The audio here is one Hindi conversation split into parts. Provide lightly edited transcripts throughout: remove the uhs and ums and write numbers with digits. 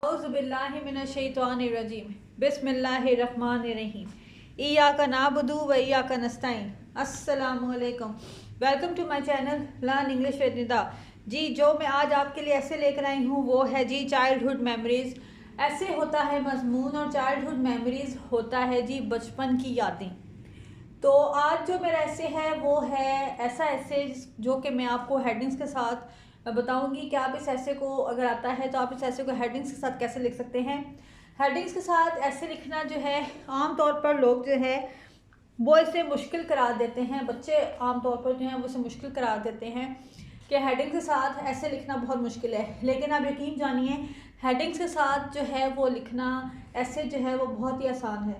औज़ुबिल्लाहिमिनश्शैतानिर्रजीम बिस्मिल्लाहिर्रहमानिर्रहीम इय्याका नअबुदु व इय्याका नस्तईन। अस्सलामु अलैकुम, welcome to my channel learn English with Nida. जी, जो मैं आज आपके लिए ऐसे लेकर आई हूँ वो है जी चाइल्डहुड मेमोरीज़। ऐसे होता है मजमून और चाइल्डहुड मेमोरीज़ होता है जी बचपन की यादें। तो आज जो मेरा ऐसे है वो है ऐसा ऐसे जो कि मैं आपको हेडिंग्स के साथ बताऊंगी कि आप इस ऐसे को अगर आता है तो आप इस ऐसे को हेडिंग्स के साथ कैसे लिख सकते हैं। हेडिंग्स के साथ ऐसे लिखना जो है आम तौर पर लोग जो है वो इसे मुश्किल करार देते हैं, बच्चे आम तौर पर जो है वो इसे मुश्किल करार देते हैं कि हेडिंग्स के साथ ऐसे लिखना बहुत मुश्किल है। लेकिन आप यकीन जानिए हेडिंग्स के साथ जो है वो लिखना ऐसे जो है वो बहुत ही आसान है।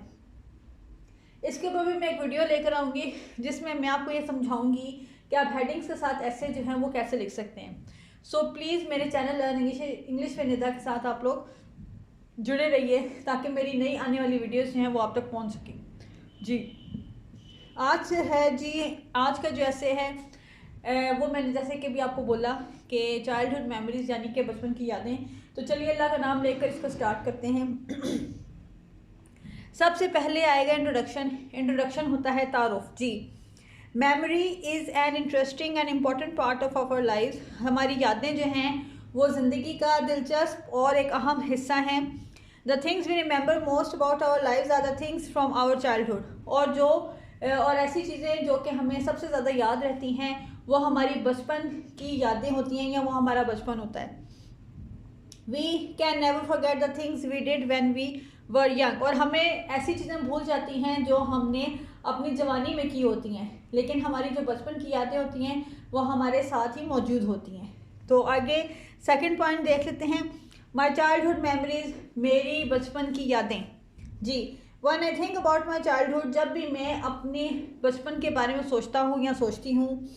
इसके ऊपर भी मैं एक वीडियो लेकर आऊँगी जिसमें मैं आपको ये समझाऊंगी कि आप हेडिंग्स के साथ ऐसे जो हैं वो कैसे लिख सकते हैं। सो प्लीज़ मेरे channel learn English with Nida के साथ आप लोग जुड़े रहिए ताकि मेरी नई आने वाली वीडियोस जो हैं वो आप तक पहुंच सकें। जी, आज है जी आज का जो ऐसे है वो मैंने जैसे कि भी आपको बोला कि चाइल्डहुड मेमोरीज यानी कि बचपन की यादें। तो चलिए अल्लाह का नाम लेकर इसको स्टार्ट करते हैं। सबसे पहले आएगा इंट्रोडक्शन। इंट्रोडक्शन होता है तारुफ। जी, memory is an interesting and important part of our life. हमारी यादें जो हैं वो ज़िंदगी का दिलचस्प और एक अहम हिस्सा हैं। The things we remember most about our life are the things from our childhood. और ऐसी चीज़ें जो कि हमें सबसे ज़्यादा याद रहती हैं वो हमारी बचपन की यादें होती हैं या वो हमारा बचपन होता है। We can never forget the things we did when we were young. और हमें ऐसी चीज़ें भूल जाती हैं जो हमने अपनी जवानी में की होती हैं, लेकिन हमारी जो बचपन की यादें होती हैं वो हमारे साथ ही मौजूद होती हैं। तो आगे सेकंड पॉइंट देख लेते हैं। माई चाइल्डहुड मेमोरीज, मेरी बचपन की यादें। जी, when I think about my childhood, जब भी मैं अपने बचपन के बारे में सोचता हूँ या सोचती हूँ,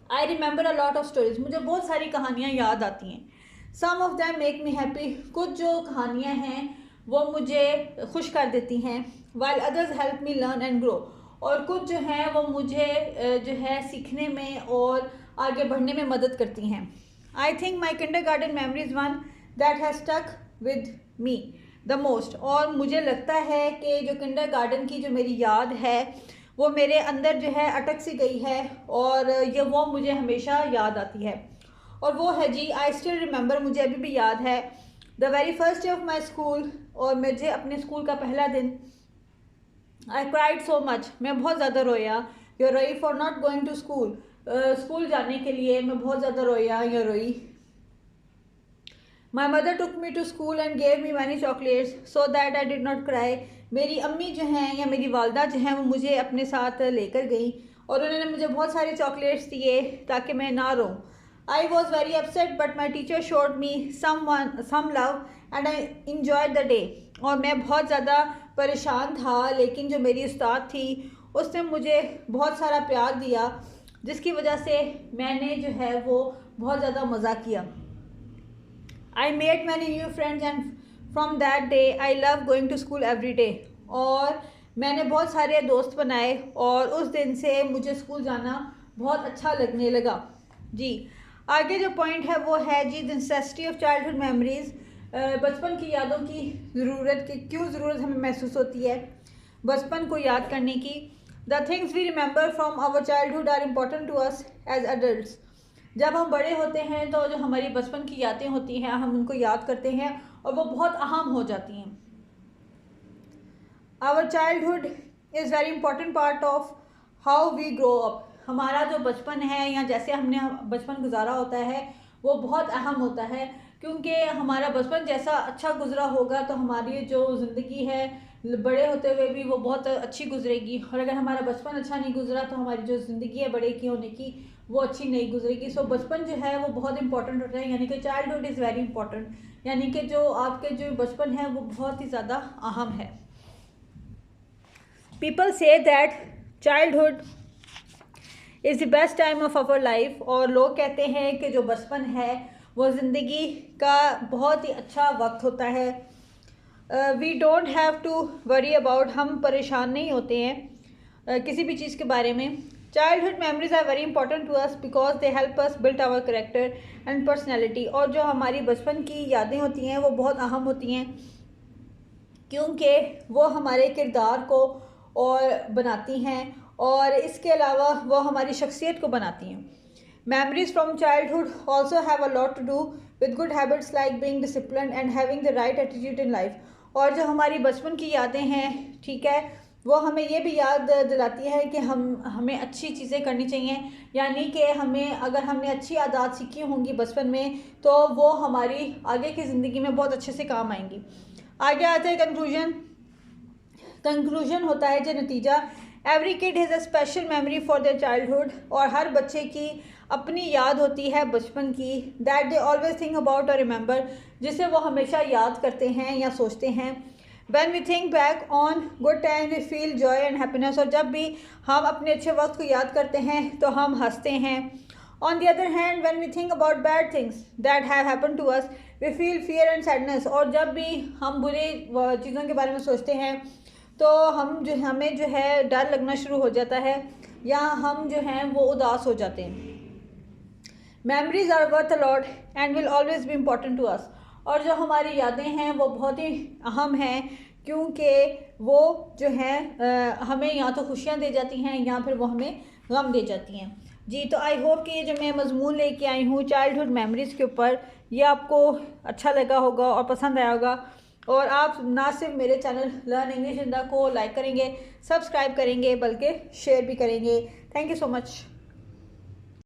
I remember a lot of stories, मुझे बहुत सारी कहानियाँ याद आती हैं। Some of them make me happy, कुछ जो कहानियाँ हैं वो मुझे खुश कर देती हैं। While others help me learn and grow, और कुछ जो हैं वो मुझे जो है सीखने में और आगे बढ़ने में मदद करती हैं। I think my kindergarten memory is one that has stuck with me the most. और मुझे लगता है कि जो किंडरगार्टन की जो मेरी याद है वो मेरे अंदर जो है अटक सी गई है और ये वो मुझे हमेशा याद आती है। और वो है जी आई स्टिल रिमेंबर, मुझे अभी भी याद है, the very first day of my school, और मुझे अपने स्कूल का पहला दिन। आई क्राइड सो मच, मैं बहुत ज़्यादा रोया या रोई for not going to school, school जाने के लिए मैं बहुत ज़्यादा रोया या रोई। My mother took me to school and gave me many chocolates so that I did not cry. मेरी अम्मी जो हैं या मेरी वालदा जो हैं वो मुझे अपने साथ लेकर गई और उन्होंने मुझे बहुत सारे चॉकलेट्स दिए ताकि मैं ना रोऊं। I was very upset but my teacher showed me some love and I enjoyed the day। और मैं बहुत ज़्यादा परेशान था लेकिन जो मेरी उस्ताद थी उसने मुझे बहुत सारा प्यार दिया जिसकी वजह से मैंने जो है वो बहुत ज़्यादा मज़ा किया। I made many new friends and from that day I love going to school every day। और मैंने बहुत सारे दोस्त बनाए और उस दिन से मुझे स्कूल जाना बहुत अच्छा लगने लगा। जी, आगे जो पॉइंट है वो है जी नेसेसिटी ऑफ चाइल्डहुड मेमोरीज। बचपन की यादों की ज़रूरत की क्यों ज़रूरत हमें महसूस होती है बचपन को याद करने की। The things we remember from our childhood are important to us as adults. जब हम बड़े होते हैं तो जो हमारी बचपन की यादें होती हैं हम उनको याद करते हैं और वो बहुत अहम हो जाती हैं। Our childhood is very important part of how we grow up. हमारा जो बचपन है या जैसे हमने बचपन गुजारा होता है वो बहुत अहम होता है, क्योंकि हमारा बचपन जैसा अच्छा गुजरा होगा तो हमारी जो ज़िंदगी है बड़े होते हुए भी वो बहुत अच्छी गुजरेगी। और अगर हमारा बचपन अच्छा नहीं गुजरा तो हमारी जो ज़िंदगी है बड़े की होने की वो अच्छी नहीं गुजरेगी। सो बचपन जो है वो बहुत इंपॉर्टेंट होता है, यानी कि चाइल्डहुड इज़ वेरी इंपॉर्टेंट, यानी कि जो आपके जो बचपन है वो बहुत ही ज़्यादा अहम है। People say that childhood is the best time of our life. और लोग कहते हैं कि जो बचपन है वो ज़िंदगी का बहुत ही अच्छा वक्त होता है। We don't have to worry about, हम परेशान नहीं होते हैं किसी भी चीज़ के बारे में। Childhood memories are very important to us because they help us build our character and personality. और जो हमारी बचपन की यादें होती हैं वो बहुत अहम होती हैं, क्योंकि वो हमारे किरदार को और बनाती हैं और इसके अलावा वो हमारी शख्सियत को बनाती हैं। Memories from childhood also have a lot to do with good habits like being disciplined and having the right attitude in life। और जो हमारी बचपन की यादें हैं, ठीक है, वो हमें ये भी याद दिलाती है कि हमें अच्छी चीज़ें करनी चाहिए, यानी कि अगर हमने अच्छी आदत सीखी होंगी बचपन में तो वो हमारी आगे की ज़िंदगी में बहुत अच्छे से काम आएंगी। आगे आते हैं कंक्लूजन होता है जो नतीजा। Every kid has a special memory for their childhood. और हर बच्चे की अपनी याद होती है बचपन की, that they always think about और रिमेंबर, जिसे वो हमेशा याद करते हैं या सोचते हैं। When we think back on good time we feel joy and happiness. और जब भी हम अपने अच्छे वक्त को याद करते हैं तो हम हंसते हैं। On the other hand when we think about bad things that have happen to us we feel fear and sadness. और जब भी हम बुरी चीज़ों के बारे में सोचते हैं तो हमें जो है डर लगना शुरू हो जाता है या हम जो हैं वो उदास हो जाते हैं। Memories are worth a lot and will always be important to us. और जो हमारी यादें हैं वो बहुत ही अहम हैं, क्योंकि वो जो हैं हमें या तो खुशियाँ दे जाती हैं या फिर वो हमें गम दे जाती हैं। जी, तो आई होप कि ये जो मैं मजमून लेके आई हूँ चाइल्डहुड मेमोरीज़ के ऊपर, ये आपको अच्छा लगा होगा और पसंद आया होगा। और आप ना सिर्फ मेरे चैनल लर्न इंग्लिश जिंदा को लाइक करेंगे, सब्सक्राइब करेंगे, बल्कि शेयर भी करेंगे। Thank you so much.